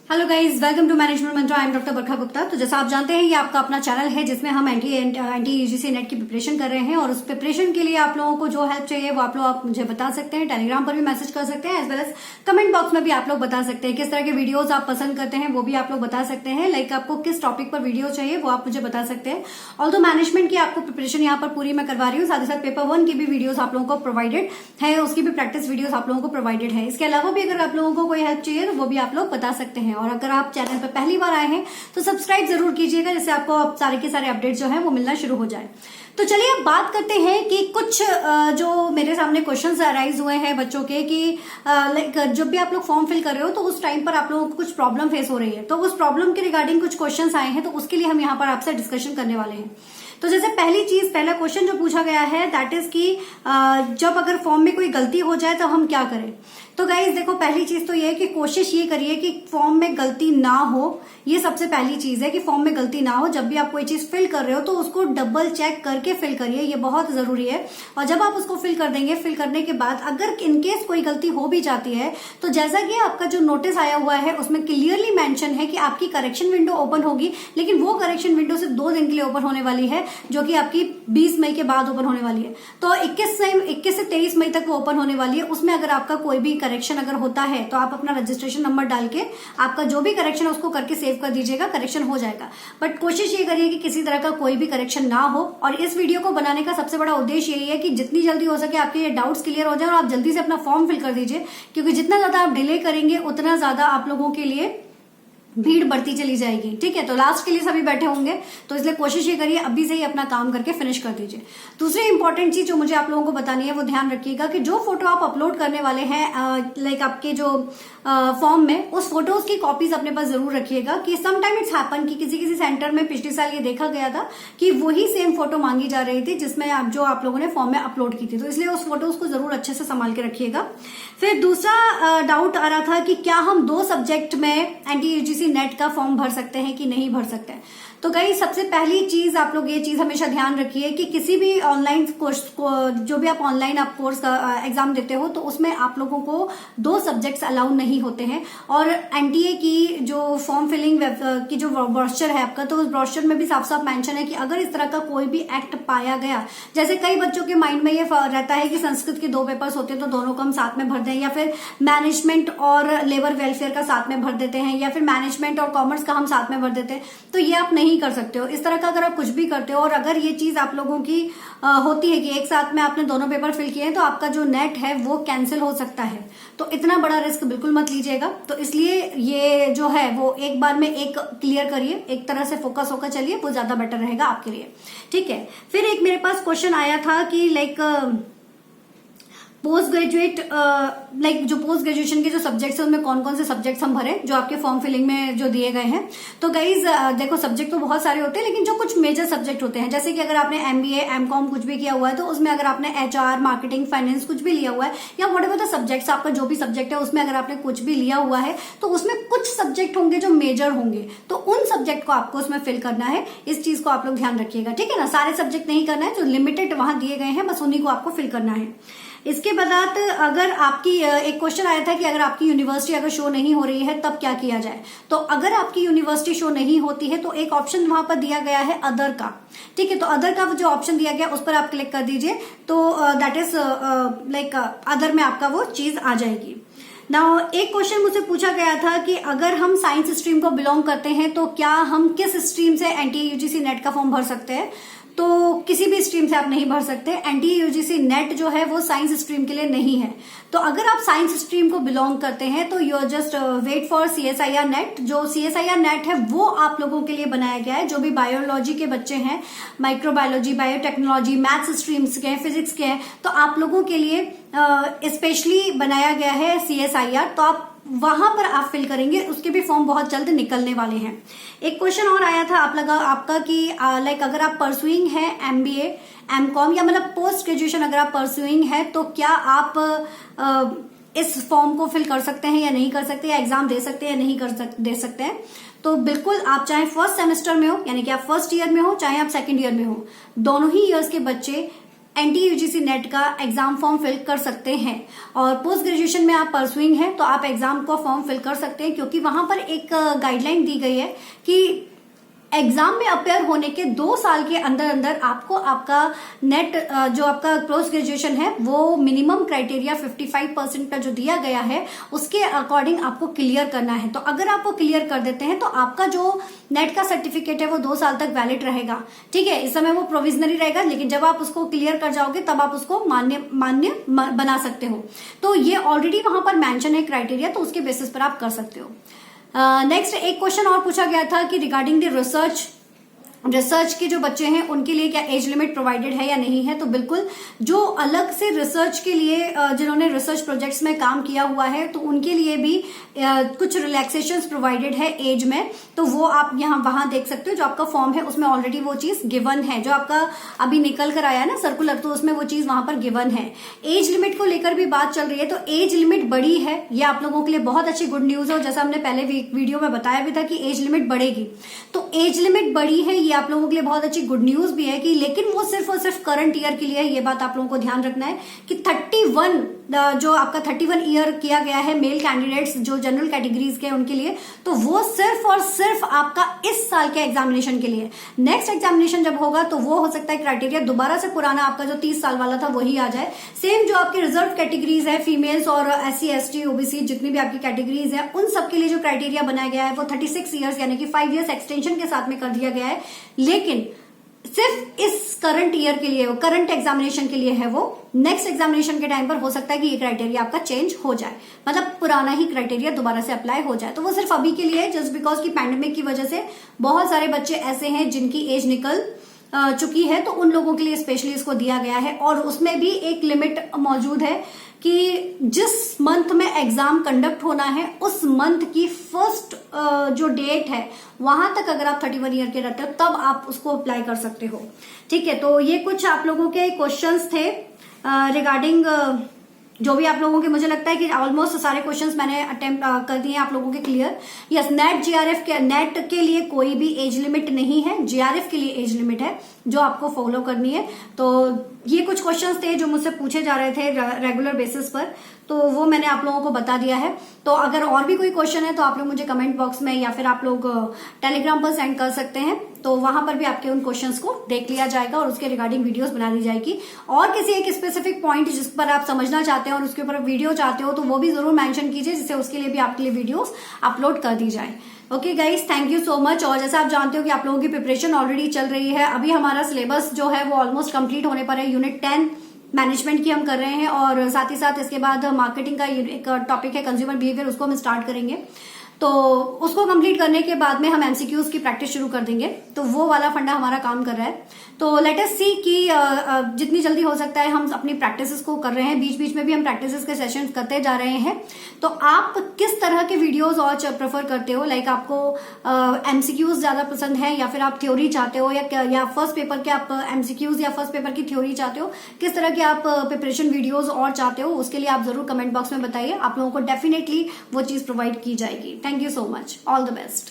Hello guys, welcome to management mantra. I am doctor Barkha Gupta. तो जैसा आप जानते हैं ये आपका अपना चैनल है जिसमें हम एंटी यूजीसी नेट की प्रिपरेशन कर रहे हैं और उस प्रिपरेशन के लिए आप लोगों को जो हेल्प चाहिए वो आप मुझे बता सकते हैं। टेलीग्राम पर भी मैसेज कर सकते हैं, as well as comment box में भी आप लोग बता सकते हैं। किस तरह के वीडियोज आप पसंद करते हैं वो भी आप लोग बता सकते हैं। लाइक आपको किस टॉपिक पर वीडियो चाहिए वो आप मुझे बता सकते हैं। ऑल्दो मैनेजमेंट की आपको प्रिपरेशन यहाँ पर पूरी मैं करवा रही हूँ, साथ ही साथ पेपर 1 की भी वीडियोज आप लोगों को प्रोवाइडेड है, उसकी भी प्रैक्टिस वीडियोज आप लोगों को प्रोवाइडेड है। इसके अलावा भी अगर आप लोगों को कोई हेल्प चाहिए तो वो भी आप लोग बता सकते हैं। और अगर आप चैनल पर पहली बार आए हैं तो सब्सक्राइब जरूर कीजिएगा, जिससे आपको सारे के सारे अपडेट जो है वो मिलना शुरू हो जाए। तो चलिए अब बात करते हैं कि कुछ जो मेरे सामने क्वेश्चंस अराइज हुए हैं बच्चों के कि लाइक जब भी आप लोग फॉर्म फिल कर रहे हो तो उस टाइम पर आप लोगों को कुछ प्रॉब्लम फेस हो रही है, तो उस प्रॉब्लम के रिगार्डिंग कुछ क्वेश्चंस आए हैं, तो उसके लिए हम यहाँ पर आपसे डिस्कशन करने वाले हैं। तो जैसे पहला क्वेश्चन जो पूछा गया है दैट इज कि जब अगर फॉर्म में कोई गलती हो जाए तो हम क्या करें। तो गाइज देखो, पहली चीज तो ये है कि कोशिश ये करिए कि फॉर्म में गलती ना हो। ये सबसे पहली चीज है कि फॉर्म में गलती ना हो। जब भी आप कोई चीज फिल कर रहे हो तो उसको डबल चेक करके फिल करिए, ये बहुत जरूरी है। और जब आप उसको फिल कर देंगे, फिल करने के बाद अगर इनकेस कोई गलती हो भी जाती है तो जैसा कि आपका जो नोटिस आया हुआ है उसमें क्लियरली मेंशन है कि आपकी करेक्शन विंडो ओपन होगी, लेकिन वो करेक्शन विंडो सिर्फ 2 दिन के लिए ओपन होने वाली है, जो कि आपकी 20 मई के बाद ओपन होने वाली है। तो 21 से 23 मई तक वो ओपन होने वाली है। उसमें अगर आपका कोई भी करेक्शन अगर होता है तो आप अपना रजिस्ट्रेशन नंबर डाल के आपका जो भी करेक्शन है उसको करके सेव कर दीजिएगा, करेक्शन हो जाएगा। बट कोशिश ये करिए कि किसी तरह का कोई भी करेक्शन ना हो। और इस वीडियो को बनाने का सबसे बड़ा उद्देश्य यही है कि जितनी जल्दी हो सके आपके ये डाउट्स क्लियर हो जाए और आप जल्दी से अपना फॉर्म फिल कर दीजिए, क्योंकि जितना ज्यादा आप डिले करेंगे उतना ज्यादा आप लोगों के लिए भीड़ बढ़ती चली जाएगी। ठीक है, तो लास्ट के लिए सभी बैठे होंगे, तो इसलिए कोशिश ये करिए अभी से ही अपना काम करके फिनिश कर दीजिए। दूसरी इंपॉर्टेंट चीज जो मुझे आप लोगों को बतानी है वो ध्यान रखिएगा कि जो फोटो आप अपलोड करने वाले हैं लाइक आपके जो फॉर्म में, उस फोटोज की कॉपीज अपने पास जरूर रखिएगा। कि समटाइम इट्स हैपन कि किसी सेंटर में पिछले साल ये देखा गया था कि वही सेम फोटो मांगी जा रही थी जिसमें आप लोगों ने फॉर्म में अपलोड की थी, तो इसलिए उस फोटोज को जरूर अच्छे से संभाल के रखिएगा। फिर दूसरा डाउट आ रहा था कि क्या हम 2 सब्जेक्ट में एंटी यूजीसी नेट का फॉर्म भर सकते हैं कि नहीं भर सकते हैं। तो गाइस सबसे पहली चीज आप लोग ये चीज हमेशा ध्यान रखिए कि किसी भी ऑनलाइन कोर्स को, जो भी आप ऑनलाइन आप कोर्स का एग्जाम देते हो, तो उसमें आप लोगों को 2 सब्जेक्ट्स अलाउ नहीं होते हैं। और एनटीए की जो फॉर्म फिलिंग की जो ब्रोशर है आपका, तो उस ब्रोशर में भी साफ साफ मेंशन है कि अगर इस तरह का कोई भी एक्ट पाया गया, जैसे कई बच्चों के माइंड में ये रहता है कि संस्कृत के 2 पेपर्स होते हैं तो दोनों को हम साथ में भर दें, या फिर मैनेजमेंट और लेबर वेलफेयर का साथ में भर देते हैं, या फिर मैनेजमेंट और कॉमर्स का हम साथ में भर देते हैं, तो ये आप नहीं कर सकते हो। इस तरह का अगर आप कुछ भी करते हो और अगर ये चीज आप लोगों की होती है कि एक साथ में आपने दोनों पेपर फिल किए हैं, तो आपका जो नेट है वो कैंसिल हो सकता है। तो इतना बड़ा रिस्क बिल्कुल मत लीजिएगा। तो इसलिए ये जो है वो एक बार में एक क्लियर करिए, एक तरह से फोकस होकर चलिए, वो ज्यादा बेटर रहेगा आपके लिए। ठीक है, फिर एक मेरे पास क्वेश्चन आया था कि लाइक पोस्ट ग्रेजुएट लाइक जो पोस्ट ग्रेजुएशन के जो सब्जेक्ट्स है उनमें कौन कौन से सब्जेक्ट्स हम भरें जो आपके फॉर्म फिलिंग में जो दिए गए हैं। तो गाइज देखो, सब्जेक्ट तो बहुत सारे होते हैं, लेकिन जो कुछ मेजर सब्जेक्ट होते हैं, जैसे कि अगर आपने MBA MCOM कुछ भी किया हुआ है तो उसमें अगर आपने HR मार्केटिंग फाइनेंस कुछ भी लिया हुआ है, या व्हाट एवर द सब्जेक्ट्स, आपका जो भी सब्जेक्ट है उसमें अगर आपने कुछ भी लिया हुआ है तो उसमें कुछ सब्जेक्ट होंगे जो मेजर होंगे, तो उन सब्जेक्ट को आपको उसमें फिल करना है। इस चीज को आप लोग ध्यान रखिएगा, ठीक है ना। सारे सब्जेक्ट नहीं करना है, जो लिमिटेड वहां दिए गए हैं बस उन्हीं को आपको फिल करना है। इसके बाद अगर आपकी एक क्वेश्चन आया था कि अगर आपकी यूनिवर्सिटी अगर शो नहीं हो रही है तब क्या किया जाए। तो अगर आपकी यूनिवर्सिटी शो नहीं होती है तो एक ऑप्शन वहां पर दिया गया है अदर का। ठीक है, तो अदर का जो ऑप्शन दिया गया उस पर आप क्लिक कर दीजिए, तो दैट इज लाइक अदर में आपका वो चीज आ जाएगी। नाउ एक क्वेश्चन मुझसे पूछा गया था कि अगर हम साइंस स्ट्रीम को बिलोंग करते हैं तो क्या हम किस स्ट्रीम से एंटी यूजीसी नेट का फॉर्म भर सकते हैं। तो किसी भी स्ट्रीम से आप नहीं भर सकते। एंटी यूजीसी नेट जो है वो साइंस स्ट्रीम के लिए नहीं है। तो अगर आप साइंस स्ट्रीम को बिलोंग करते हैं तो you just wait for CSIR NET. जो CSIR नेट है वो आप लोगों के लिए बनाया गया है, जो भी बायोलॉजी के बच्चे हैं, माइक्रोबायोलॉजी, बायोटेक्नोलॉजी, मैथ्स स्ट्रीम्स के हैं, फिजिक्स के हैं, तो आप लोगों के लिए स्पेशली बनाया गया है CSIR। तो आप वहां पर आप फिल करेंगे, उसके भी फॉर्म बहुत जल्द निकलने वाले हैं। एक क्वेश्चन और आया था आपका कि लाइक अगर आप परसुइंग है MBA MCOM या मतलब पोस्ट ग्रेजुएशन अगर आप परसुइंग है तो क्या आप इस फॉर्म को फिल कर सकते हैं या नहीं कर सकते, या एग्जाम दे सकते हैं या नहीं दे सकते हैं। तो बिल्कुल, आप चाहे फर्स्ट सेमेस्टर में हो यानी कि आप फर्स्ट ईयर में हो, चाहे आप सेकंड ईयर में हो, दोनों ही ईयर्स के बच्चे NTUGC नेट का एग्जाम फॉर्म फिल कर सकते हैं। और पोस्ट ग्रेजुएशन में आप परसुइंग हैं तो आप एग्जाम का फॉर्म फिल कर सकते हैं, क्योंकि वहां पर एक गाइडलाइन दी गई है कि एग्जाम में अपेयर होने के 2 साल के अंदर अंदर आपको आपका नेट जो आपका पोस्ट ग्रेजुएशन है वो मिनिमम क्राइटेरिया 55% का जो दिया गया है उसके अकॉर्डिंग आपको क्लियर करना है। तो अगर आप वो क्लियर कर देते हैं तो आपका जो नेट का सर्टिफिकेट है वो 2 साल तक वैलिड रहेगा। ठीक है, इस समय वो प्रोविजनरी रहेगा, लेकिन जब आप उसको क्लियर कर जाओगे तब आप उसको मान्य बना सकते हो। तो ये ऑलरेडी वहां पर मेंशन है क्राइटेरिया, तो उसके बेसिस पर आप कर सकते हो। नेक्स्ट एक क्वेश्चन और पूछा गया था कि रिगार्डिंग द रिसर्च के जो बच्चे हैं उनके लिए क्या एज लिमिट प्रोवाइडेड है या नहीं है। तो बिल्कुल, जो अलग से रिसर्च के लिए जिन्होंने रिसर्च प्रोजेक्ट्स में काम किया हुआ है तो उनके लिए भी कुछ रिलैक्सेशंस प्रोवाइडेड है एज में, तो वो आप यहाँ वहां देख सकते हो। जो आपका फॉर्म है उसमें ऑलरेडी वो चीज गिवन है, जो आपका अभी निकल कर आया ना सर्कुलर, तो उसमें वो चीज वहां पर गिवन है। एज लिमिट को लेकर भी बात चल रही है, तो एज लिमिट बढ़ी है, ये आप लोगों के लिए बहुत अच्छी गुड न्यूज है। और जैसा हमने पहले वीडियो में बताया भी था कि एज लिमिट बढ़ेगी, तो एज लिमिट बढ़ी है, ये आप लोगों के लिए बहुत अच्छी गुड न्यूज भी है कि, लेकिन वो सिर्फ और सिर्फ करंट ईयर के लिए है। ये बात आप लोगों को ध्यान रखना है कि 31 जो आपका 31 ईयर किया गया है मेल कैंडिडेट्स जो जनरल कैटेगरीज के उनके लिए, तो वो सिर्फ और सिर्फ आपका इस साल के एग्जामिनेशन के लिए। नेक्स्ट एग्जामिनेशन जब होगा तो वो हो सकता है क्राइटेरिया दोबारा से पुराना आपका जो 30 साल वाला था वही आ जाए। सेम जो आपके रिजर्व कैटेगरीज है, फीमेल्स और SC ST OBC जितनी भी आपकी कैटेगरीज है, उन सबके लिए जो क्राइटेरिया बनाया गया है वो 36 ईयर्स यानी कि 5 ईयर्स एक्सटेंशन के साथ में कर दिया गया है। लेकिन सिर्फ इस करंट ईयर के लिए, करंट एग्जामिनेशन के लिए है वो। नेक्स्ट एग्जामिनेशन के टाइम पर हो सकता है कि ये क्राइटेरिया आपका चेंज हो जाए, मतलब पुराना ही क्राइटेरिया दोबारा से अप्लाई हो जाए। तो वो सिर्फ अभी के लिए है, जस्ट बिकॉज की पैंडेमिक की वजह से बहुत सारे बच्चे ऐसे हैं जिनकी एज निकल चुकी है, तो उन लोगों के लिए स्पेशली इसको दिया गया है। और उसमें भी एक लिमिट मौजूद है कि जिस मंथ में एग्जाम कंडक्ट होना है उस मंथ की फर्स्ट जो डेट है वहां तक अगर आप 31 ईयर के रहते हो तब आप उसको अप्लाई कर सकते हो। ठीक है, तो ये कुछ आप लोगों के क्वेश्चंस थे रिगार्डिंग जो भी आप लोगों के, मुझे लगता है कि ऑलमोस्ट सारे क्वेश्चंस मैंने अटेम्प्ट कर दिए आप लोगों के क्लियर। यस, नेट GRF के नेट के लिए कोई भी एज लिमिट नहीं है, GRF के लिए एज लिमिट है जो आपको फॉलो करनी है। तो ये कुछ क्वेश्चंस थे जो मुझसे पूछे जा रहे थे रेगुलर बेसिस पर, तो वो मैंने आप लोगों को बता दिया है। तो अगर और भी कोई क्वेश्चन है तो आप लोग मुझे कमेंट बॉक्स में या फिर आप लोग टेलीग्राम पर सेंड कर सकते हैं, तो वहां पर भी आपके उन क्वेश्चंस को देख लिया जाएगा और उसके रिगार्डिंग वीडियोस बना दी जाएगी। और किसी एक स्पेसिफिक पॉइंट जिस पर आप समझना चाहते हो और उसके ऊपर वीडियो चाहते हो तो वो भी जरूर मेंशन कीजिए, जिससे उसके लिए भी आपके लिए वीडियोस अपलोड कर दी जाए। Okay guys, thank you so much. और जैसा आप जानते हो कि आप लोगों की प्रिपरेशन ऑलरेडी चल रही है, अभी हमारा सिलेबस जो है वो ऑलमोस्ट कंप्लीट होने पर है। यूनिट 10 मैनेजमेंट की हम कर रहे हैं और साथ ही साथ इसके बाद मार्केटिंग का एक टॉपिक है कंज्यूमर बिहेवियर, उसको हम स्टार्ट करेंगे। तो उसको कंप्लीट करने के बाद में हम MCQs की प्रैक्टिस शुरू कर देंगे, तो वो वाला फंडा हमारा काम कर रहा है। तो लेट अस सी कि जितनी जल्दी हो सकता है हम अपनी प्रैक्टिसेस को कर रहे हैं, बीच बीच में भी हम प्रैक्टिसेस के सेशंस करते जा रहे हैं। तो आप किस तरह के वीडियोस और प्रेफर करते हो, लाइक आपको MCQs ज्यादा पसंद है या फिर आप थ्योरी चाहते हो, या फर्स्ट पेपर के आप MCQs या फर्स्ट पेपर की थ्योरी चाहते हो, किस तरह के आप प्रिपरेशन वीडियोज और चाहते हो, उसके लिए आप जरूर कमेंट बॉक्स में बताइए। आप लोगों को डेफिनेटली वो चीज प्रोवाइड की जाएगी। Thank you so much. All the best.